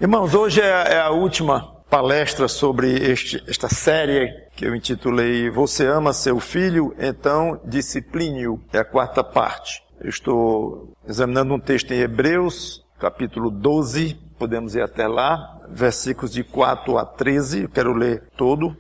Irmãos, hoje é a última palestra sobre esta série que eu intitulei Você ama seu filho, então discipline-o. É a quarta parte. Eu estou examinando um texto em Hebreus, capítulo 12, podemos ir até lá, versículos de 4 a 13, eu quero ler todo.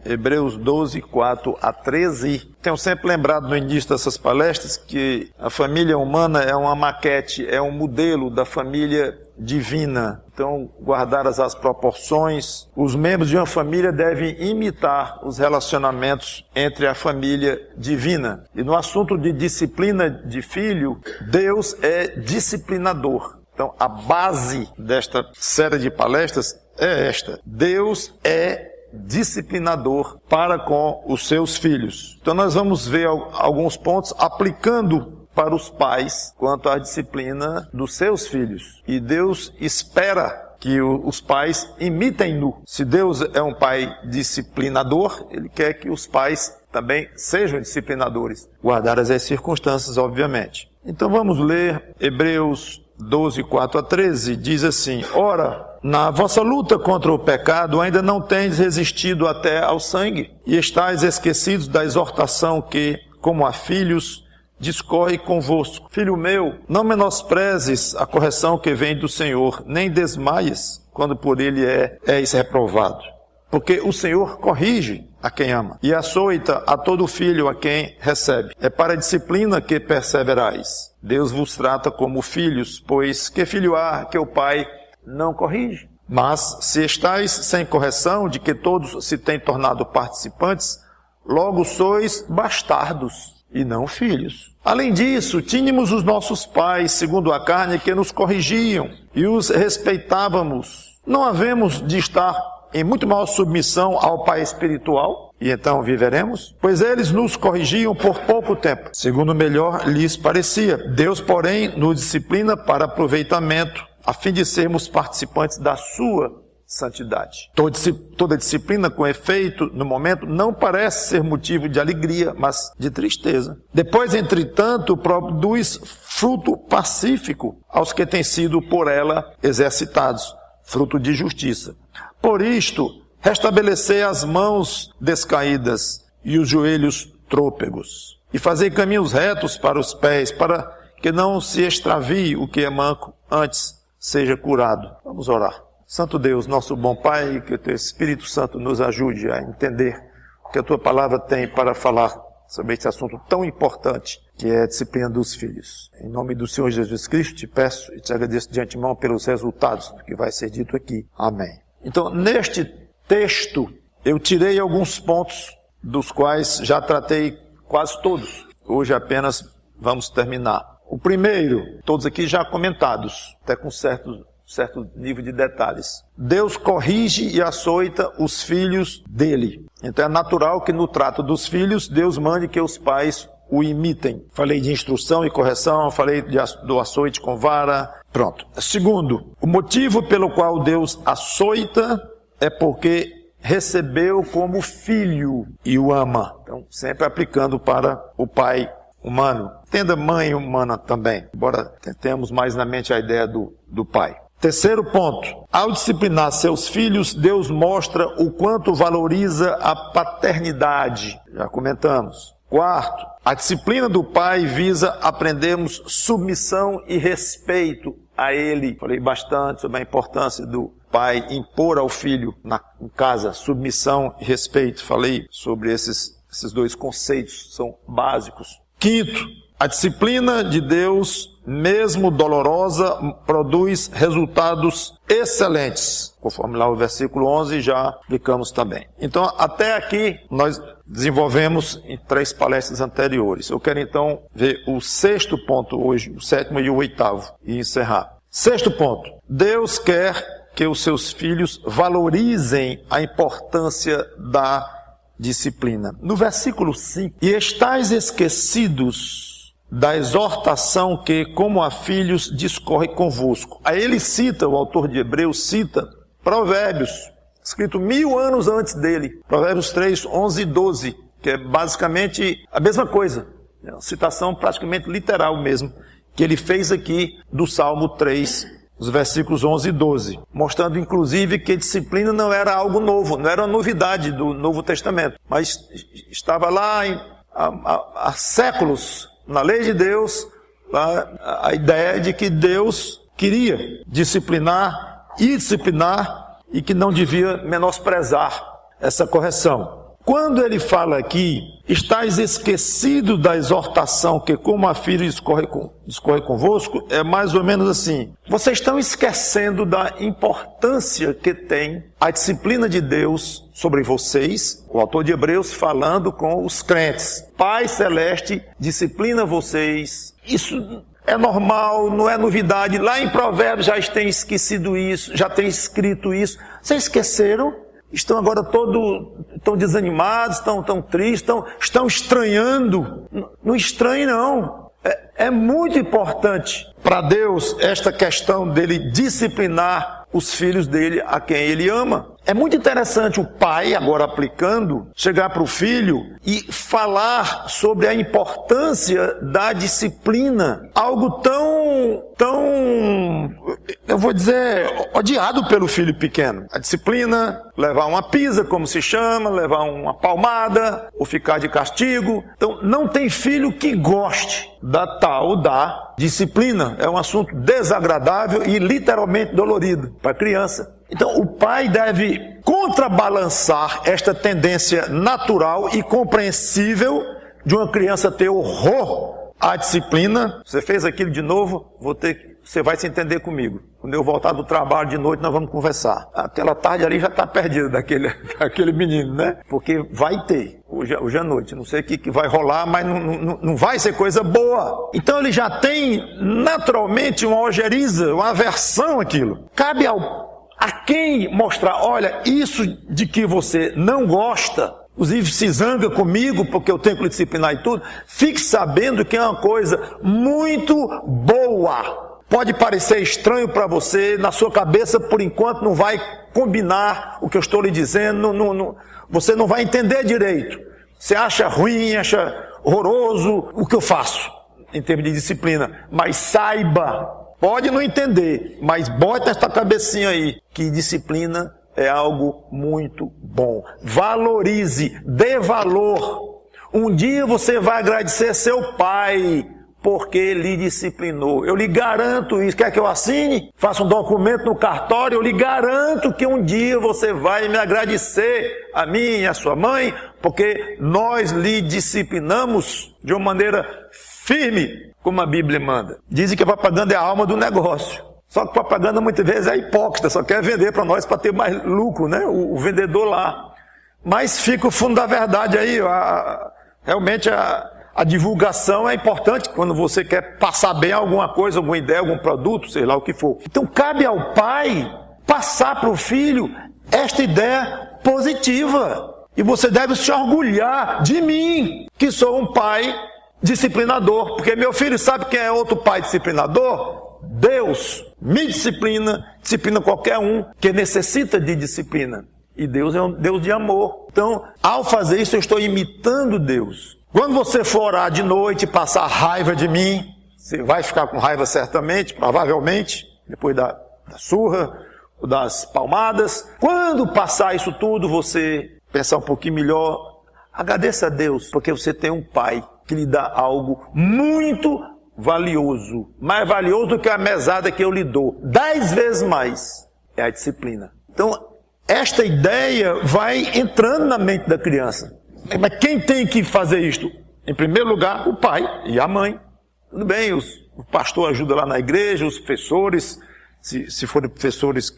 Hebreus 12, 4 a 13. Tenho sempre lembrado no início dessas palestras que a família humana é uma maquete, é um modelo da família divina. Então, guardadas as proporções, os membros de uma família devem imitar os relacionamentos entre a família divina. E no assunto de disciplina de filho, Deus é disciplinador. Então, a base desta série de palestras é esta. Deus é disciplinador para com os seus filhos. Então nós vamos ver alguns pontos aplicando para os pais quanto à disciplina dos seus filhos. E Deus espera que os pais imitem-no. Se Deus é um pai disciplinador, Ele quer que os pais também sejam disciplinadores, guardadas as circunstâncias, obviamente. Então vamos ler Hebreus 12, 4 a 13, diz assim: Ora, na vossa luta contra o pecado ainda não tendes resistido até ao sangue, e estáis esquecidos da exortação que, como a filhos, discorre convosco. Filho meu, não menosprezes a correção que vem do Senhor, nem desmaies quando por ele és reprovado. Porque o Senhor corrige a quem ama, e açoita a todo filho a quem recebe. É para a disciplina que perseverais. Deus vos trata como filhos, pois que filho há que o pai não corrige? Mas se estáis sem correção, de que todos se têm tornado participantes, logo sois bastardos e não filhos. Além disso, tínhamos os nossos pais, segundo a carne, que nos corrigiam e os respeitávamos. Não havemos de estar em muito maior submissão ao Pai espiritual, e então viveremos? Pois eles nos corrigiam por pouco tempo, segundo melhor lhes parecia. Deus, porém, nos disciplina para aproveitamento, a fim de sermos participantes da sua santidade. Toda disciplina, com efeito, no momento, não parece ser motivo de alegria, mas de tristeza. Depois, entretanto, produz fruto pacífico aos que têm sido por ela exercitados, fruto de justiça. Por isto, restabelecei as mãos descaídas e os joelhos trôpegos, e fazei caminhos retos para os pés, para que não se extravie o que é manco, antes seja curado. Vamos orar. Santo Deus, nosso bom Pai, que o Teu Espírito Santo nos ajude a entender o que a Tua palavra tem para falar sobre esse assunto tão importante, que é a disciplina dos filhos. Em nome do Senhor Jesus Cristo, te peço e te agradeço de antemão pelos resultados do que vai ser dito aqui. Amém. Então, neste texto, eu tirei alguns pontos, dos quais já tratei quase todos. Hoje apenas vamos terminar. O primeiro, todos aqui já comentados, até com certo nível de detalhes. Deus corrige e açoita os filhos dele. Então é natural que no trato dos filhos, Deus mande que os pais o imitem. Falei de instrução e correção, falei do açoite com vara. Pronto. Segundo, o motivo pelo qual Deus açoita é porque recebeu como filho e o ama. Então, sempre aplicando para o pai humano. Entenda mãe humana também, embora tentemos mais na mente a ideia do pai. Terceiro ponto, ao disciplinar seus filhos, Deus mostra o quanto valoriza a paternidade. Já comentamos. Quarto, a disciplina do pai visa aprendermos submissão e respeito a ele. Falei bastante sobre a importância do pai impor ao filho em casa submissão e respeito. Falei sobre esses dois conceitos, são básicos. Quinto, a disciplina de Deus, mesmo dolorosa, produz resultados excelentes. Conforme lá o versículo 11 já explicamos também. Então, até aqui nós desenvolvemos em 3 palestras anteriores. Eu quero então ver o 6º ponto hoje, o 7º e o 8º, e encerrar. 6º ponto. Deus quer que os seus filhos valorizem a importância da disciplina. No versículo 5, e estáis esquecidos da exortação que, como a filhos, discorre convosco. Aí ele cita, o autor de Hebreus cita, Provérbios, escrito 1000 anos antes dele. Provérbios 3, 11 e 12, que é basicamente a mesma coisa. É uma citação praticamente literal mesmo, que ele fez aqui do Salmo 3, os versículos 11 e 12, mostrando inclusive que disciplina não era algo novo, não era uma novidade do Novo Testamento, mas estava lá há séculos, na lei de Deus, a ideia de que Deus queria disciplinar e que não devia menosprezar essa correção. Quando ele fala aqui, estáis esquecido da exortação que como a filha discorre convosco, é mais ou menos assim. Vocês estão esquecendo da importância que tem a disciplina de Deus sobre vocês, o autor de Hebreus falando com os crentes. Pai Celeste disciplina vocês. Isso é normal, não é novidade. Lá em Provérbios já tem esquecido isso, já tem escrito isso. Vocês esqueceram? Estão agora tão desanimados, tão tristes, estão estranhando. Não estranhe não. É muito importante para Deus esta questão dele disciplinar os filhos dele a quem ele ama. É muito interessante o pai, agora aplicando, chegar para o filho e falar sobre a importância da disciplina. Algo tão, eu vou dizer, odiado pelo filho pequeno. A disciplina, levar uma pisa, como se chama, levar uma palmada, ou ficar de castigo. Então, não tem filho que goste da disciplina. É um assunto desagradável e literalmente dolorido para a criança. Então, o pai deve contrabalançar esta tendência natural e compreensível de uma criança ter horror à disciplina. Você fez aquilo de novo, você vai se entender comigo. Quando eu voltar do trabalho de noite, nós vamos conversar. Aquela tarde ali já está perdida daquele menino, né? Porque vai ter, hoje à noite. Não sei o que vai rolar, mas não vai ser coisa boa. Então ele já tem naturalmente uma ojeriza, uma aversão àquilo. Cabe a quem mostrar, olha, isso de que você não gosta, inclusive se zanga comigo porque eu tenho que lhe disciplinar e tudo, fique sabendo que é uma coisa muito boa. Pode parecer estranho para você, na sua cabeça por enquanto não vai combinar o que eu estou lhe dizendo, você não vai entender direito. Você acha ruim, acha horroroso o que eu faço em termos de disciplina, mas saiba, pode não entender, mas bote nesta cabecinha aí, que disciplina é algo muito bom. Valorize, dê valor. Um dia você vai agradecer seu pai, porque lhe disciplinou. Eu lhe garanto isso. Quer que eu assine? Faça um documento no cartório, eu lhe garanto que um dia você vai me agradecer, a mim e a sua mãe, porque nós lhe disciplinamos de uma maneira firme, como a Bíblia manda. Dizem que a propaganda é a alma do negócio. Só que a propaganda muitas vezes é hipócrita, só quer vender para nós para ter mais lucro, né? O vendedor lá. Mas fica o fundo da verdade aí. Realmente a divulgação é importante quando você quer passar bem alguma coisa, alguma ideia, algum produto, sei lá o que for. Então cabe ao pai passar para o filho esta ideia positiva. E você deve se orgulhar de mim, que sou um pai disciplinador, porque meu filho sabe quem é outro pai disciplinador? Deus me disciplina qualquer um que necessita de disciplina. E Deus é um Deus de amor. Então, ao fazer isso, eu estou imitando Deus. Quando você for orar de noite e passar raiva de mim, você vai ficar com raiva certamente, provavelmente, depois da surra, das palmadas. Quando passar isso tudo, você pensar um pouquinho melhor, agradeça a Deus, porque você tem um pai que lhe dá algo muito valioso, mais valioso do que a mesada que eu lhe dou, 10 vezes mais, é a disciplina. Então, esta ideia vai entrando na mente da criança. Mas quem tem que fazer isto? Em primeiro lugar, o pai e a mãe. Tudo bem, o pastor ajuda lá na igreja, os professores, se forem professores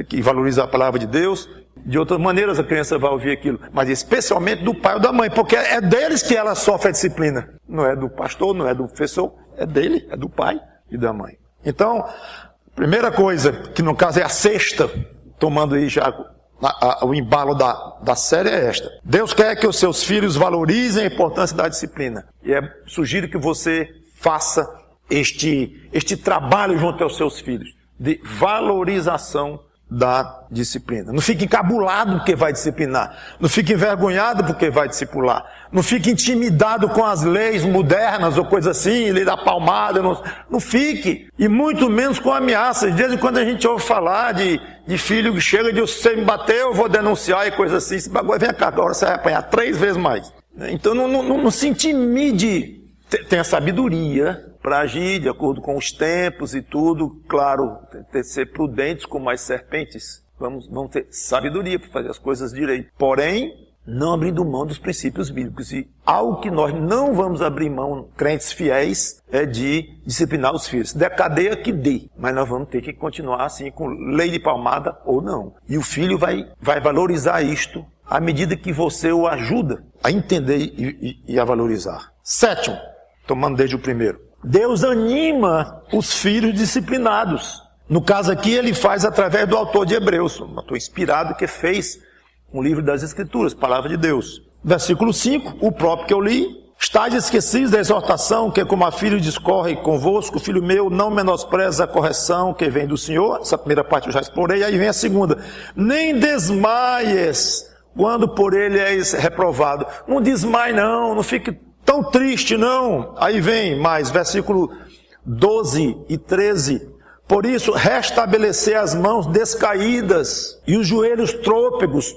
que valorizam a palavra de Deus. De outras maneiras a criança vai ouvir aquilo, mas especialmente do pai ou da mãe, porque é deles que ela sofre a disciplina. Não é do pastor, não é do professor, é dele, é do pai e da mãe. Então, a primeira coisa, que no caso é a sexta, tomando aí já o embalo da série, é esta. Deus quer que os seus filhos valorizem a importância da disciplina. E sugiro que você faça este trabalho junto aos seus filhos, de valorização da disciplina. Não fique encabulado porque vai disciplinar. Não fique envergonhado porque vai discipular. Não fique intimidado com as leis modernas ou coisa assim, lei da palmada. Não fique. E muito menos com ameaças. De vez em quando a gente ouve falar de filho que chega e diz, se você me bater, eu vou denunciar e coisa assim. Esse bagulho vem cá, agora você vai apanhar 3 vezes mais. Então não se intimide. Tenha sabedoria para agir de acordo com os tempos e tudo. Claro, tem que ser prudentes como as serpentes. Vamos ter sabedoria para fazer as coisas direito. Porém, não abrindo mão dos princípios bíblicos. E algo que nós não vamos abrir mão, crentes fiéis, é de disciplinar os filhos. Der cadeia que dê, mas nós vamos ter que continuar assim, com lei de palmada ou não. E o filho vai valorizar isto à medida que você o ajuda a entender e a valorizar. 7º, tomando desde o primeiro. Deus anima os filhos disciplinados. No caso aqui, ele faz através do autor de Hebreus, um autor inspirado que fez um livro das Escrituras, Palavra de Deus. Versículo 5, o próprio que eu li. Estais esquecidos da exortação, que como a filho discorre convosco, filho meu, não menospreza a correção que vem do Senhor. Essa primeira parte eu já explorei, aí vem a segunda. Nem desmaies quando por ele és reprovado. Não desmaie não fique tão triste não. Aí vem mais, versículo 12 e 13. Por isso, restabelecer as mãos descaídas e os joelhos trôpegos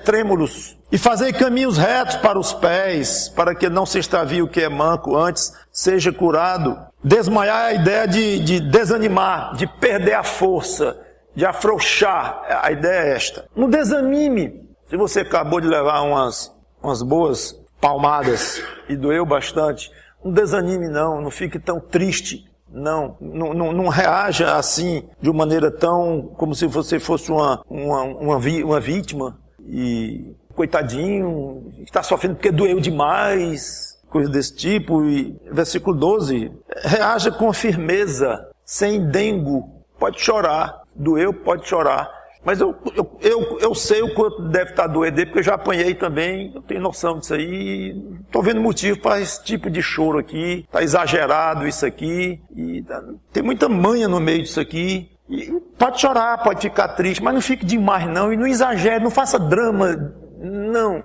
trêmulos, e fazer caminhos retos para os pés, para que não se extravie o que é manco, antes seja curado. Desmaiar é a ideia de desanimar, de perder a força, de afrouxar. A ideia é esta. Não desanime. Se você acabou de levar umas boas palmadas e doeu bastante, não desanime não fique tão triste. Não reaja assim, de uma maneira tão, como se você fosse uma vítima, e coitadinho, está sofrendo porque doeu demais, coisa desse tipo. E versículo 12, reaja com firmeza, sem dengo, pode chorar, doeu, pode chorar. Mas eu sei o quanto deve estar doendo dele, porque eu já apanhei também, eu tenho noção disso aí. Estou vendo motivo para esse tipo de choro aqui, está exagerado isso aqui, e tem muita manha no meio disso aqui. E pode chorar, pode ficar triste, mas não fique demais não, e não exagere, não faça drama, não.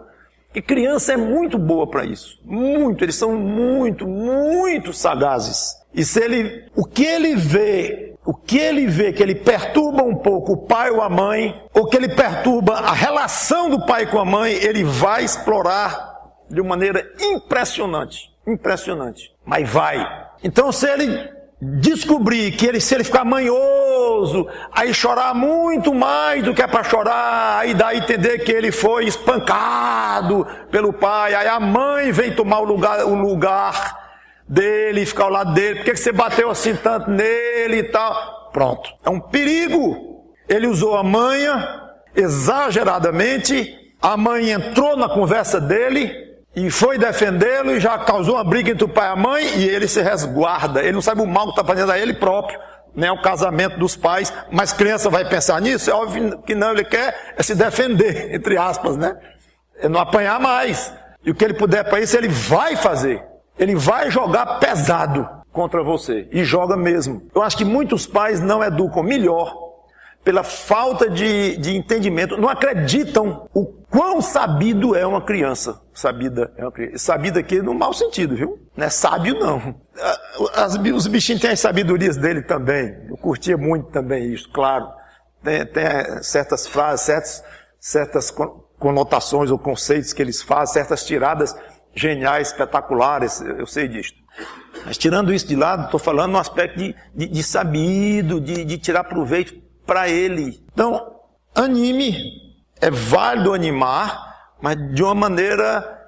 E criança é muito boa para isso, muito, eles são muito sagazes. E se o que ele vê que ele perturba um pouco o pai ou a mãe, ou que ele perturba a relação do pai com a mãe, ele vai explorar de uma maneira impressionante, mas vai. Então se ele descobrir que se ele ficar manhoso, aí chorar muito mais do que é para chorar, aí dá a entender que ele foi espancado pelo pai, aí a mãe vem tomar o lugar dele, ficar ao lado dele, por que você bateu assim tanto nele e tal? Pronto, é um perigo. Ele usou a manha exageradamente, a mãe entrou na conversa dele e foi defendê-lo e já causou uma briga entre o pai e a mãe, e ele se resguarda, ele não sabe o mal que está fazendo a ele próprio, né? O casamento dos pais, mas criança vai pensar nisso? É óbvio que não, ele quer se defender, entre aspas, né? É não apanhar mais, e o que ele puder para isso, ele vai fazer. Ele vai jogar pesado contra você. E joga mesmo. Eu acho que muitos pais não educam melhor pela falta de entendimento. Não acreditam o quão sabido é uma criança. Sabida aqui no mau sentido, viu? Não é sábio, não. Os bichinhos têm as sabedorias dele também. Eu curtia muito também isso, claro. Tem certas frases, certas conotações ou conceitos que eles fazem, certas tiradas geniais, espetaculares, eu sei disso. Mas tirando isso de lado, estou falando no aspecto de sabido, de tirar proveito para ele. Então, anime, é válido animar, mas de uma maneira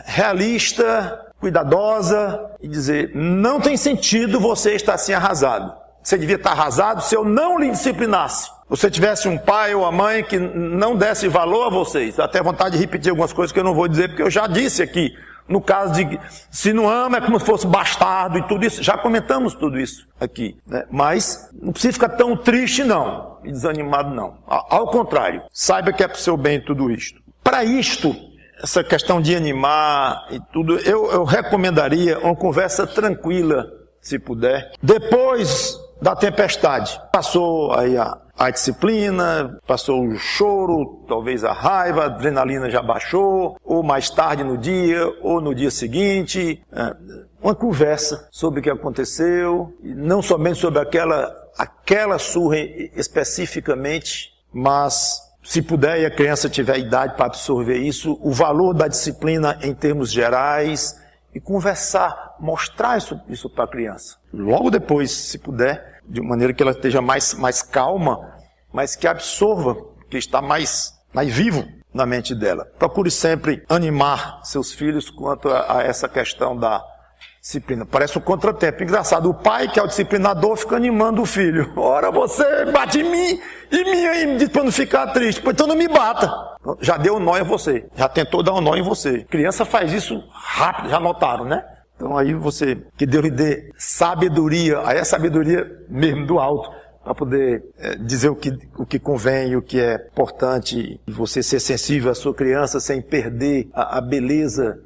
realista, cuidadosa, e dizer, não tem sentido você estar assim arrasado. Você devia estar arrasado se eu não lhe disciplinasse. Você tivesse um pai ou uma mãe que não desse valor a vocês. Dá até vontade de repetir algumas coisas que eu não vou dizer, porque eu já disse aqui. No caso de, se não ama, é como se fosse bastardo e tudo isso. Já comentamos tudo isso aqui, né? Mas não precisa ficar tão triste não, e desanimado não. Ao contrário, saiba que é para o seu bem tudo isto. Para isto, essa questão de animar e tudo, eu recomendaria uma conversa tranquila, se puder. Depois da tempestade. Passou aí a disciplina, passou o choro, talvez a raiva, a adrenalina já baixou, ou mais tarde no dia, ou no dia seguinte. Uma conversa sobre o que aconteceu, não somente sobre aquela surra especificamente, mas se puder e a criança tiver idade para absorver isso, o valor da disciplina em termos gerais, e conversar, mostrar isso para a criança. Logo depois, se puder, de maneira que ela esteja mais calma, mas que absorva, que está mais vivo na mente dela. Procure sempre animar seus filhos quanto a essa questão da disciplina. Parece um contratempo. Engraçado, o pai, que é o disciplinador, fica animando o filho. Ora, você bate em mim e mim aí, me diz para não ficar triste. Pois então não me bata. Já deu um nó em você. Já tentou dar um nó em você. Criança faz isso rápido, já notaram, né? Então aí que Deus lhe dê sabedoria, aí é sabedoria mesmo do alto, para poder dizer o que convém, o que é importante, e você ser sensível à sua criança sem perder a beleza,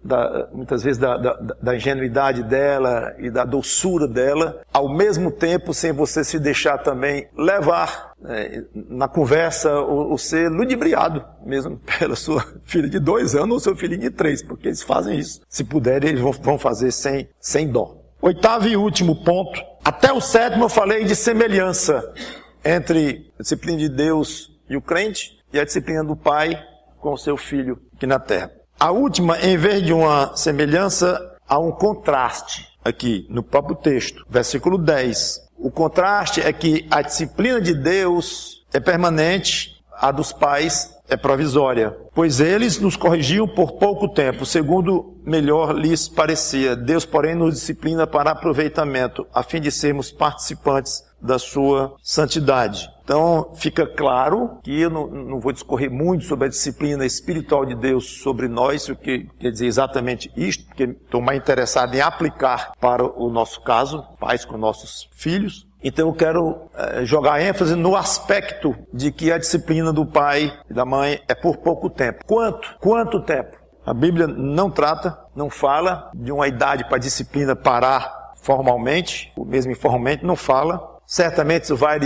muitas vezes, da ingenuidade dela e da doçura dela, ao mesmo tempo sem você se deixar também levar na conversa ou ser ludibriado mesmo pela sua filha de 2 anos ou seu filho de 3, porque eles fazem isso. Se puderem, eles vão fazer sem dó. 8º e último ponto. Até o 7º eu falei de semelhança entre a disciplina de Deus e o crente e a disciplina do pai com o seu filho aqui na terra. A última, em vez de uma semelhança, há um contraste aqui no próprio texto. Versículo 10. O contraste é que a disciplina de Deus é permanente, a dos pais é provisória, pois eles nos corrigiam por pouco tempo, segundo melhor lhes parecia. Deus, porém, nos disciplina para aproveitamento, a fim de sermos participantes da sua santidade. Então, fica claro que eu não vou discorrer muito sobre a disciplina espiritual de Deus sobre nós, o que quer dizer exatamente isto, porque estou mais interessado em aplicar para o nosso caso, pais com nossos filhos. Então eu quero jogar ênfase no aspecto de que a disciplina do pai e da mãe é por pouco tempo. Quanto tempo? A Bíblia não trata, não fala de uma idade para a disciplina parar formalmente, ou mesmo informalmente, não fala. Certamente isso vai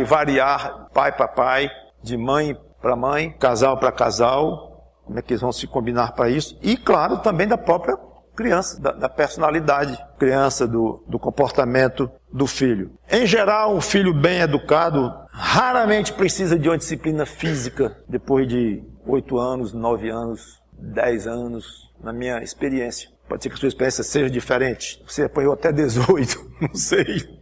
variar pai para pai, de mãe para mãe, casal para casal, como é que eles vão se combinar para isso. E claro, também da própria criança, da personalidade criança, do comportamento do filho. Em geral, um filho bem educado raramente precisa de uma disciplina física depois de 8 anos, 9 anos, 10 anos, na minha experiência. Pode ser que a sua experiência seja diferente. Você apanhou até 18, não sei.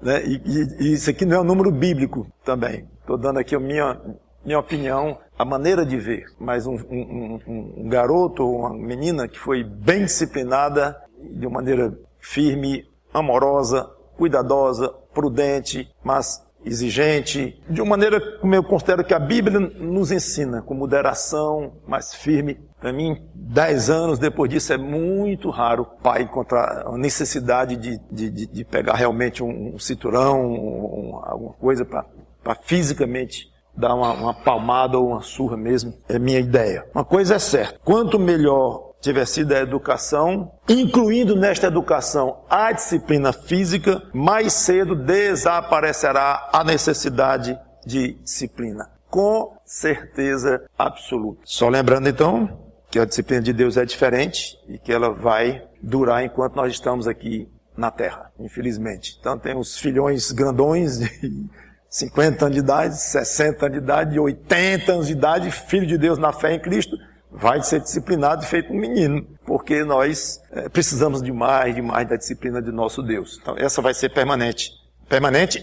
Né? E isso aqui não é um número bíblico também. Estou dando aqui a minha opinião, a maneira de ver. Mas um garoto ou uma menina que foi bem disciplinada, de uma maneira firme, amorosa, cuidadosa, prudente, mas exigente, de uma maneira como eu considero que a Bíblia nos ensina, com moderação, mais firme. Para mim, 10 anos depois disso é muito raro o pai encontrar a necessidade de pegar realmente um cinturão, alguma coisa para fisicamente dar uma palmada ou uma surra mesmo. É minha ideia. Uma coisa é certa, quanto melhor tiver sido a educação, incluindo nesta educação a disciplina física, mais cedo desaparecerá a necessidade de disciplina. Com certeza absoluta. Só lembrando então que a disciplina de Deus é diferente e que ela vai durar enquanto nós estamos aqui na Terra, infelizmente. Então tem os filhões grandões de 50 anos de idade, 60 anos de idade, 80 anos de idade, filho de Deus na fé em Cristo, vai ser disciplinado e feito um menino, porque nós precisamos demais da disciplina de nosso Deus. Então essa vai ser permanente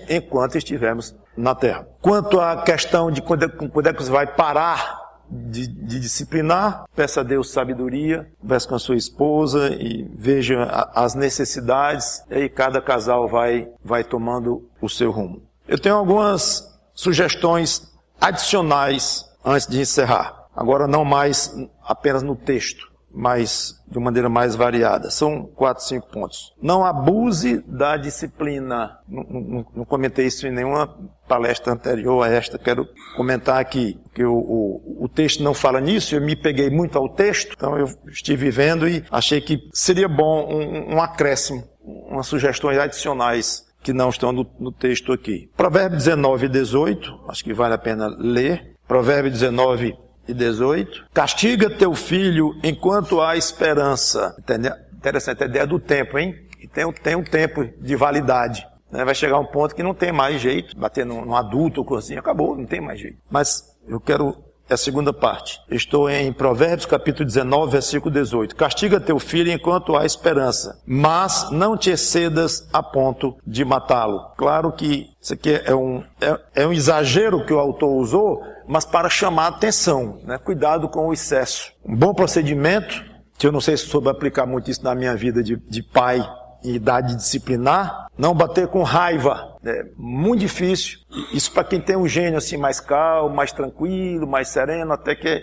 enquanto estivermos na terra. Quanto à questão de quando é que você vai parar de disciplinar, peça a Deus sabedoria, converse com a sua esposa e veja as necessidades, e aí cada casal vai tomando o seu rumo. Eu tenho algumas sugestões adicionais antes de encerrar. Agora não mais apenas no texto, mas de uma maneira mais variada. São 4, 5 pontos. Não abuse da disciplina. Não comentei isso em nenhuma palestra anterior a esta. Quero comentar aqui, que o texto não fala nisso. Eu me peguei muito ao texto, então eu estive vendo e achei que seria bom um acréscimo, umas sugestões adicionais que não estão no texto aqui. Provérbio 19 e 18, acho que vale a pena ler. Provérbio 19 e 18. Castiga teu filho enquanto há esperança. Entendeu? Interessante a ideia do tempo, hein? E tem um tempo de validade. Né? Vai chegar um ponto que não tem mais jeito. Bater num adulto ou coisa assim, acabou, não tem mais jeito. Mas eu quero... É a segunda parte. Estou em Provérbios, capítulo 19, versículo 18. Castiga teu filho enquanto há esperança, mas não te excedas a ponto de matá-lo. Claro que isso aqui é um exagero que o autor usou, mas para chamar a atenção, né? Cuidado com o excesso. Um bom procedimento, que eu não sei se soube aplicar muito isso na minha vida de pai em idade disciplinar, não bater com raiva. É muito difícil. Isso para quem tem um gênio assim mais calmo, mais tranquilo, mais sereno, até que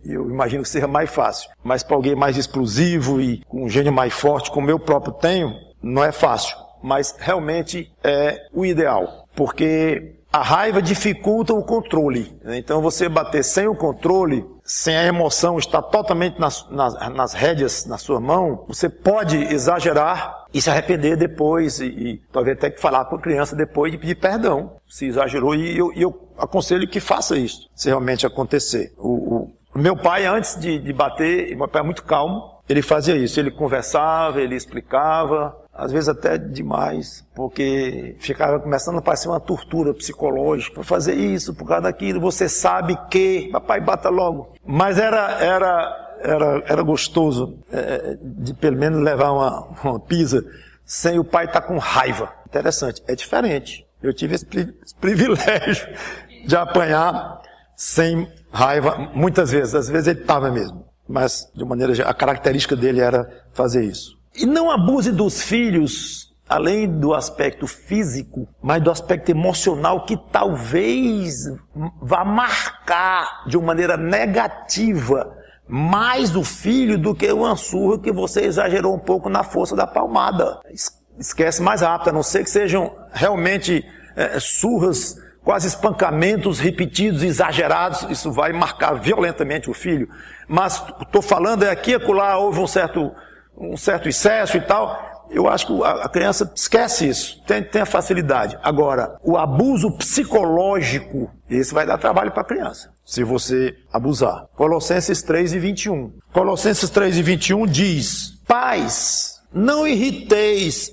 eu imagino que seja mais fácil. Mas para alguém mais explosivo e com um gênio mais forte, como eu próprio tenho, não é fácil. Mas realmente é o ideal. Porque a raiva dificulta o controle. Então você bater sem o controle, sem a emoção estar totalmente nas rédeas na sua mão, você pode exagerar e se arrepender depois e talvez até que falar com a criança depois de pedir perdão, se exagerou. E eu aconselho que faça isso, se realmente acontecer. O meu pai, antes de bater, meu pai é muito calmo, ele fazia isso, ele conversava, ele explicava, às vezes até demais, porque ficava começando a parecer uma tortura psicológica. Vou fazer isso por causa daquilo, você sabe que... Papai, bata logo. Mas era gostoso de pelo menos levar uma pisa sem o pai estar com raiva. Interessante, é diferente. Eu tive esse privilégio de apanhar sem raiva muitas vezes. Às vezes ele estava mesmo, mas de maneira geral, a característica dele era fazer isso. E não abuse dos filhos, além do aspecto físico, mas do aspecto emocional, que talvez vá marcar de uma maneira negativa mais o filho do que uma surra que você exagerou um pouco na força da palmada. Esquece mais rápido, a não ser que sejam realmente surras, quase espancamentos repetidos, exagerados. Isso vai marcar violentamente o filho. Mas estou falando aqui e acolá houve um certo excesso e tal. Eu acho que a criança esquece isso, tem a facilidade. Agora, o abuso psicológico, esse vai dar trabalho para a criança, se você abusar. Colossenses 3 e 21. Colossenses 3 e 21 diz: Pais, não irriteis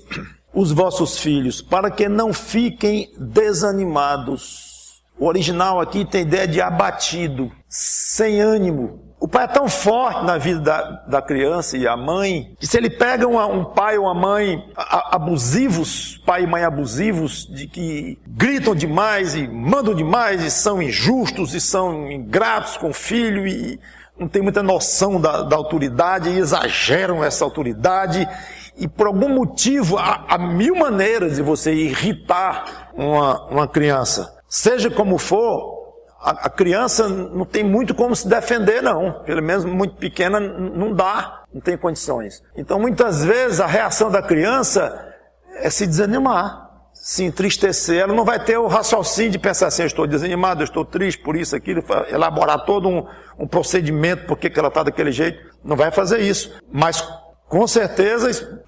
os vossos filhos, para que não fiquem desanimados. O original aqui tem ideia de abatido, sem ânimo. O pai é tão forte na vida da criança e a mãe, que se ele pega um pai ou uma mãe abusivos, pai e mãe abusivos, de que gritam demais e mandam demais e são injustos e são ingratos com o filho e não tem muita noção da autoridade e exageram essa autoridade, e por algum motivo há mil maneiras de você irritar uma criança. Seja como for, a criança não tem muito como se defender, não. Pelo menos muito pequena não dá, não tem condições. Então, muitas vezes, a reação da criança é se desanimar, se entristecer. Ela não vai ter o raciocínio de pensar assim: eu estou desanimado, eu estou triste por isso, aquilo, elaborar todo um procedimento, por que ela está daquele jeito. Não vai fazer isso. Mas, com certeza,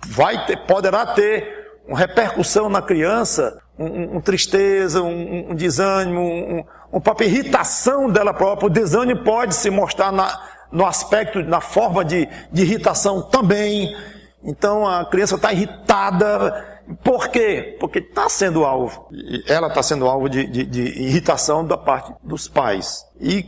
poderá ter uma repercussão na criança, uma tristeza, um desânimo, uma própria irritação dela própria. O desânimo pode se mostrar no aspecto, na forma de irritação também. Então a criança está irritada. Por quê? Porque está sendo alvo. Ela está sendo alvo de irritação da parte dos pais. E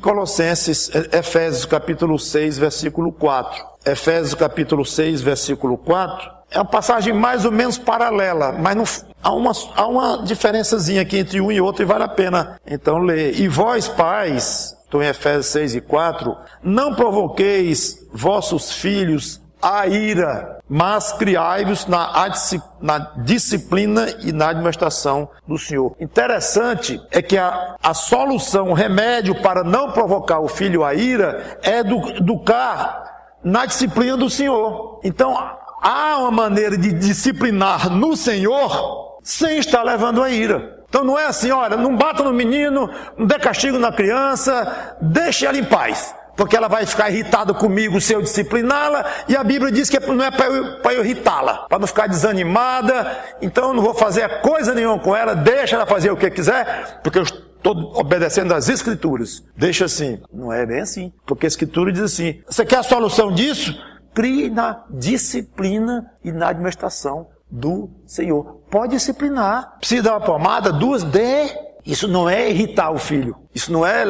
Efésios capítulo 6, versículo 4. Efésios capítulo 6, versículo 4. É uma passagem mais ou menos paralela, mas há uma diferençazinha aqui entre um e outro e vale a pena então ler. E vós, pais, estou em Efésios 6 e 4, não provoqueis vossos filhos à ira, mas criai-vos na disciplina e na administração do Senhor. Interessante é que a solução, o remédio para não provocar o filho à ira é educar na disciplina do Senhor. Então, há uma maneira de disciplinar no Senhor sem estar levando a ira. Então não é assim: olha, não bata no menino, não dê castigo na criança, deixe ela em paz. porque ela vai ficar irritada comigo se eu discipliná-la, e a Bíblia diz que não é para eu irritá-la, para não ficar desanimada, então eu não vou fazer coisa nenhuma com ela, deixa ela fazer o que quiser, porque eu estou obedecendo às Escrituras. Deixa assim. Não é bem assim, porque a Escritura diz assim, você quer a solução disso? Crie na disciplina e na administração do Senhor. Pode disciplinar. Precisa dar uma pomada, 2, dê. Isso não é irritar o filho. Isso não é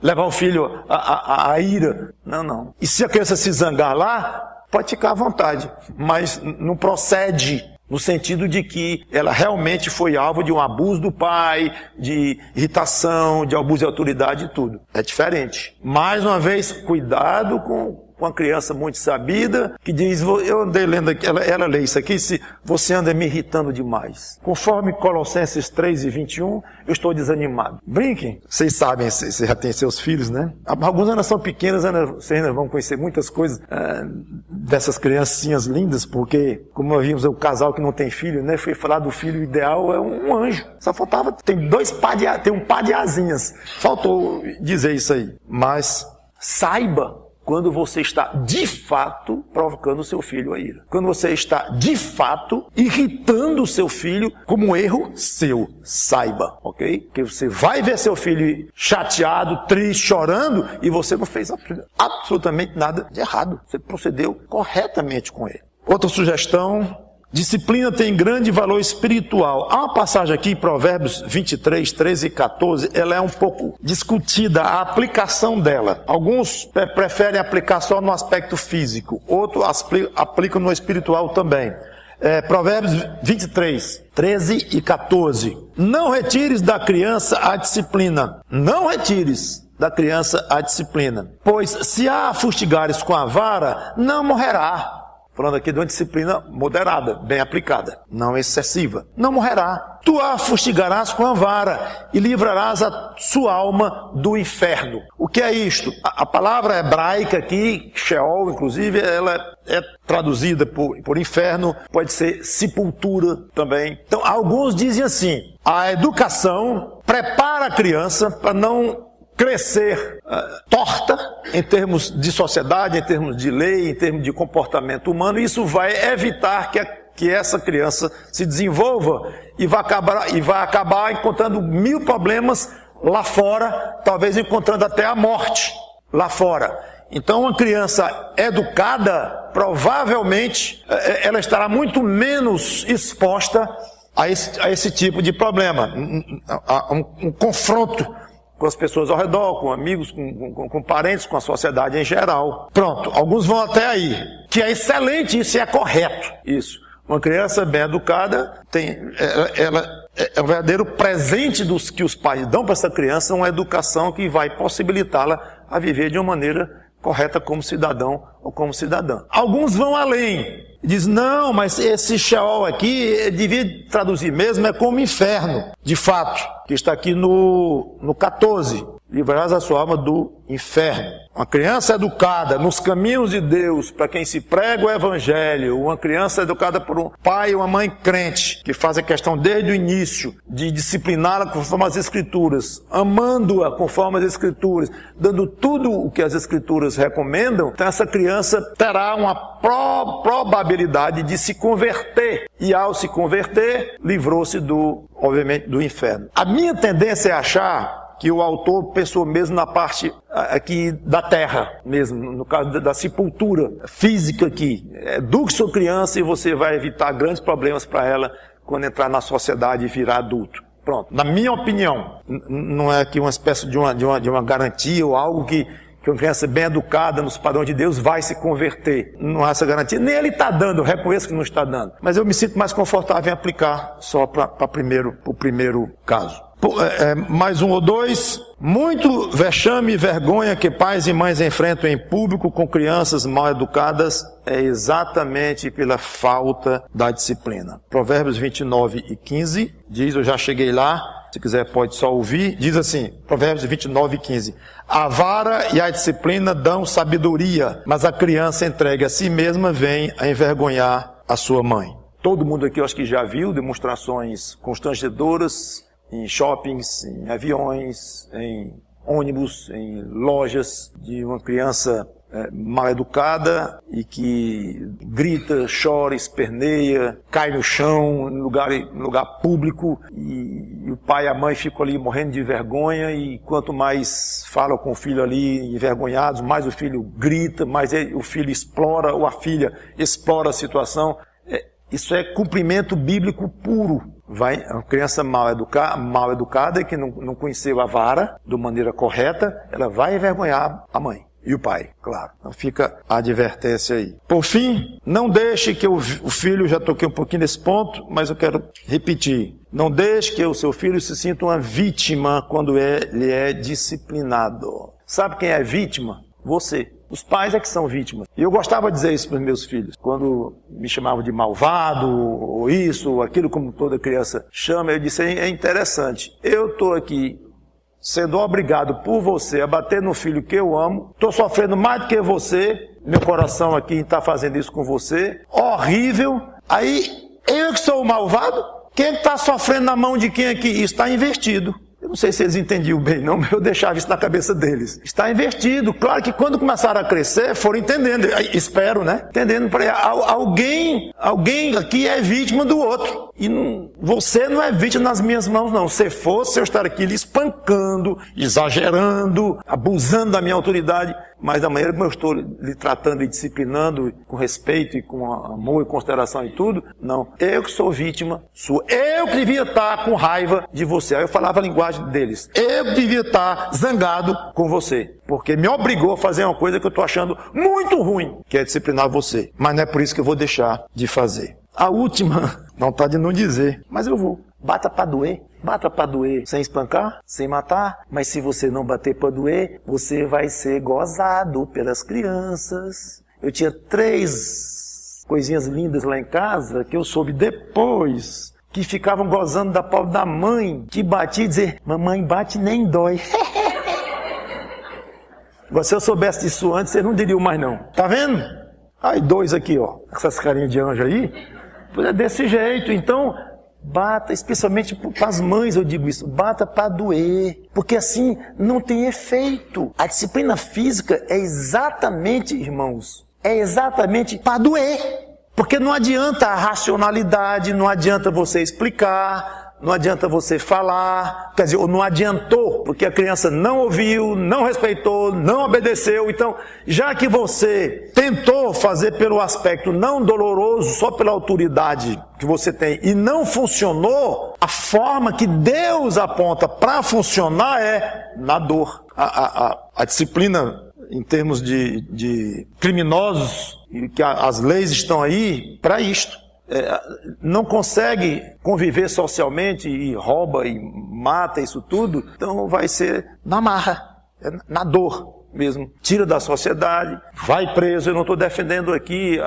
levar o filho à ira. Não. E se a criança se zangar lá, pode ficar à vontade. Mas não procede no sentido de que ela realmente foi alvo de um abuso do pai, de irritação, de abuso de autoridade e tudo. É diferente. Mais uma vez, cuidado com a criança muito sabida, que diz, eu andei lendo aqui, ela lê isso aqui, se você anda me irritando demais. Conforme Colossenses 3:21, eu estou desanimado. Brinquem, vocês sabem, vocês já têm seus filhos, né? Alguns ainda são pequenos, vocês ainda vão conhecer muitas coisas dessas criancinhas lindas, porque, como nós vimos, o casal que não tem filho, né? Foi falar do filho ideal, é um anjo. Só faltava, tem um par de asinhas. Faltou dizer isso aí. Mas saiba quando você está, de fato, provocando o seu filho à ira. Quando você está, de fato, irritando o seu filho como um erro seu. Saiba, ok? Que você vai ver seu filho chateado, triste, chorando, e você não fez absolutamente nada de errado. Você procedeu corretamente com ele. Outra sugestão: disciplina tem grande valor espiritual. Há uma passagem aqui em Provérbios 23, 13 e 14, ela é um pouco discutida, a aplicação dela. Alguns preferem aplicar só no aspecto físico, outros aplicam no espiritual também. Provérbios 23, 13 e 14. Não retires da criança a disciplina. Não retires da criança a disciplina. Pois se a fustigares com a vara, não morrerá. Falando aqui de uma disciplina moderada, bem aplicada, não excessiva. Não morrerá. Tu a fustigarás com a vara e livrarás a sua alma do inferno. O que é isto? A palavra hebraica aqui, Sheol, inclusive, ela é traduzida por inferno, pode ser sepultura também. Então, alguns dizem assim, a educação prepara a criança para não crescer torta em termos de sociedade, em termos de lei, em termos de comportamento humano, e isso vai evitar que essa criança se desenvolva e vai acabar encontrando 1000 problemas lá fora, talvez encontrando até a morte lá fora. Então, uma criança educada, provavelmente, ela estará muito menos exposta a esse tipo de problema, um confronto com as pessoas ao redor, com amigos, com parentes, com a sociedade em geral. Pronto, alguns vão até aí, que é excelente, isso é correto, isso. Uma criança bem educada, ela é um verdadeiro presente que os pais dão para essa criança, uma educação que vai possibilitá-la a viver de uma maneira correta como cidadão ou como cidadã. Alguns vão além, diz, não, mas esse Sheol aqui, devia traduzir mesmo, é como inferno, de fato, que está aqui no 14, livrarás a sua alma do inferno. Uma criança educada nos caminhos de Deus, para quem se prega o evangelho, uma criança educada por um pai e uma mãe crente, que faz a questão desde o início de discipliná-la conforme as Escrituras, amando-a conforme as Escrituras, dando tudo o que as Escrituras recomendam, então essa criança terá uma probabilidade de se converter, e ao se converter, livrou-se obviamente, do inferno. A minha tendência é achar que o autor pensou mesmo na parte aqui da terra, mesmo, no caso da sepultura física aqui. Eduque sua criança e você vai evitar grandes problemas para ela quando entrar na sociedade e virar adulto. Pronto. Na minha opinião, não é aqui uma espécie de uma garantia ou algo que uma criança bem educada nos padrões de Deus vai se converter. Não há essa garantia. Nem ele está dando, eu reconheço que não está dando. Mas eu me sinto mais confortável em aplicar só para o primeiro caso. Mais um ou dois. Muito vexame e vergonha que pais e mães enfrentam em público com crianças mal educadas é exatamente pela falta da disciplina. Provérbios 29 e 15 diz, eu já cheguei lá, se quiser pode só ouvir, diz assim, Provérbios 29 e 15. A vara e a disciplina dão sabedoria, mas a criança entregue a si mesma vem a envergonhar a sua mãe. Todo mundo aqui eu acho que já viu demonstrações constrangedoras em shoppings, em aviões, em ônibus, em lojas, de uma criança mal educada e que grita, chora, esperneia, cai no chão, em lugar público, e o pai e a mãe ficam ali morrendo de vergonha, e quanto mais falam com o filho ali envergonhados, mais o filho grita, mais o filho explora, ou a filha explora a situação. Isso é cumprimento bíblico puro. Uma criança mal educada e que não conheceu a vara de maneira correta, ela vai envergonhar a mãe. E o pai, claro. Então fica a advertência aí. Por fim, não deixe que o filho, já toquei um pouquinho nesse ponto, mas eu quero repetir. Não deixe que o seu filho se sinta uma vítima quando ele é disciplinado. Sabe quem é vítima? Você. Os pais é que são vítimas. E eu gostava de dizer isso para os meus filhos. Quando me chamavam de malvado, ou isso, ou aquilo, como toda criança chama, eu disse, é interessante. Eu estou aqui sendo obrigado por você a bater no filho que eu amo, estou sofrendo mais do que você, meu coração aqui está fazendo isso com você, horrível, aí eu que sou o malvado? Quem está sofrendo na mão de quem aqui? Isso está invertido. Eu não sei se eles entendiam bem, não, mas eu deixava isso na cabeça deles. Está invertido. Claro que quando começaram a crescer, foram entendendo. Espero, né? Entendendo. Alguém aqui é vítima do outro. E você não é vítima nas minhas mãos, não. Se fosse, eu estaria aqui lhe espancando, exagerando, abusando da minha autoridade. Mas da maneira como eu estou lhe tratando e disciplinando, com respeito e com amor e consideração e tudo, não. Eu que sou vítima sua. Eu que devia estar com raiva de você. Aí eu falava a linguagem deles. Eu que devia estar zangado com você. Porque me obrigou a fazer uma coisa que eu estou achando muito ruim, que é disciplinar você. Mas não é por isso que eu vou deixar de fazer. A última, vontade de não dizer, mas eu vou. Bata para doer. Bata para doer sem espancar, sem matar. Mas se você não bater para doer, você vai ser gozado pelas crianças. Eu tinha 3 coisinhas lindas lá em casa que eu soube depois, que ficavam gozando da pobre da mãe, que batia e dizia, mamãe bate nem dói. Se eu soubesse disso antes, vocês não diriam mais não. Tá vendo? Aí 2 aqui, ó, essas carinhas de anjo aí. É desse jeito, então bata, especialmente para as mães eu digo isso, bata para doer, porque assim não tem efeito. A disciplina física é exatamente, irmãos, para doer, porque não adianta a racionalidade, não adianta você explicar, não adianta você falar, quer dizer, ou não adiantou, porque a criança não ouviu, não respeitou, não obedeceu. Então, já que você tentou fazer pelo aspecto não doloroso, só pela autoridade que você tem, e não funcionou, a forma que Deus aponta para funcionar é na dor. A disciplina, em termos de criminosos, e que as leis estão aí para isto. Não consegue conviver socialmente e rouba e mata isso tudo, então vai ser na marra, na dor mesmo. Tira da sociedade, vai preso. Eu não estou defendendo aqui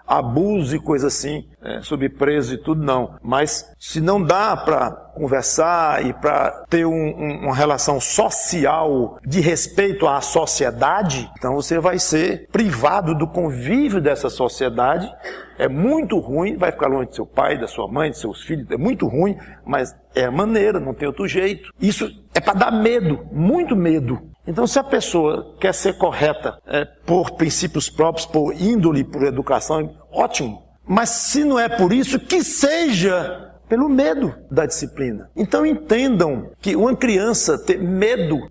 abuso e coisa assim, sobre preso e tudo não. Mas se não dá para conversar e para ter uma relação social de respeito à sociedade, então você vai ser privado do convívio dessa sociedade. É muito ruim, vai ficar longe do seu pai, da sua mãe, dos seus filhos, é muito ruim, mas é a maneira, não tem outro jeito. Isso é para dar medo, muito medo. Então, se a pessoa quer ser correta por princípios próprios, por índole, por educação, ótimo. Mas se não é por isso, que seja pelo medo da disciplina. Então entendam que uma criança ter medo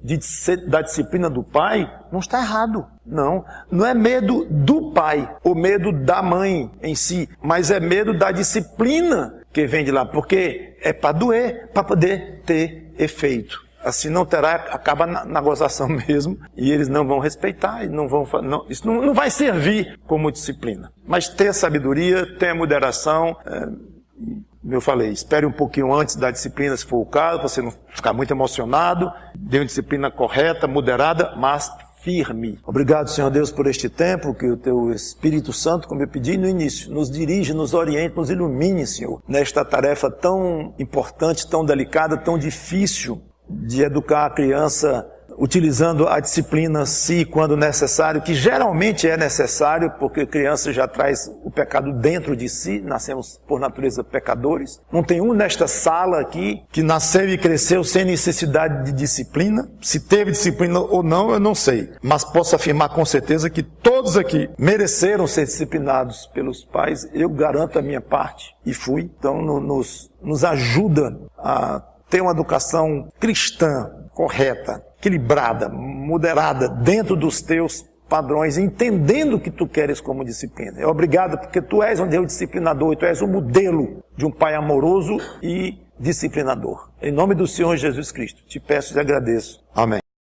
da disciplina do pai não está errado. Não é medo do pai, ou medo da mãe em si, mas é medo da disciplina que vem de lá, porque é para doer, para poder ter efeito. Assim não terá, acaba na gozação mesmo, e eles não vão respeitar, e isso não vai servir como disciplina. Mas tenha sabedoria, tenha moderação. Como eu falei, espere um pouquinho antes da disciplina, se for o caso, para você não ficar muito emocionado. Dê uma disciplina correta, moderada, mas firme. Obrigado, Senhor Deus, por este tempo, que o Teu Espírito Santo, como eu pedi no início, nos dirige, nos oriente, nos ilumine, Senhor, nesta tarefa tão importante, tão delicada, tão difícil de educar a criança utilizando a disciplina se e quando necessário, que geralmente é necessário, porque criança já traz o pecado dentro de si, nascemos por natureza pecadores. Não tem um nesta sala aqui que nasceu e cresceu sem necessidade de disciplina. Se teve disciplina ou não, eu não sei. Mas posso afirmar com certeza que todos aqui mereceram ser disciplinados pelos pais. Eu garanto a minha parte e fui. Então nos ajuda a ter uma educação cristã, correta, equilibrada, moderada, dentro dos teus padrões, entendendo o que tu queres como disciplina. É obrigado porque tu és um Deus disciplinador e tu és o modelo de um pai amoroso e disciplinador. Em nome do Senhor Jesus Cristo, te peço e te agradeço. Amém.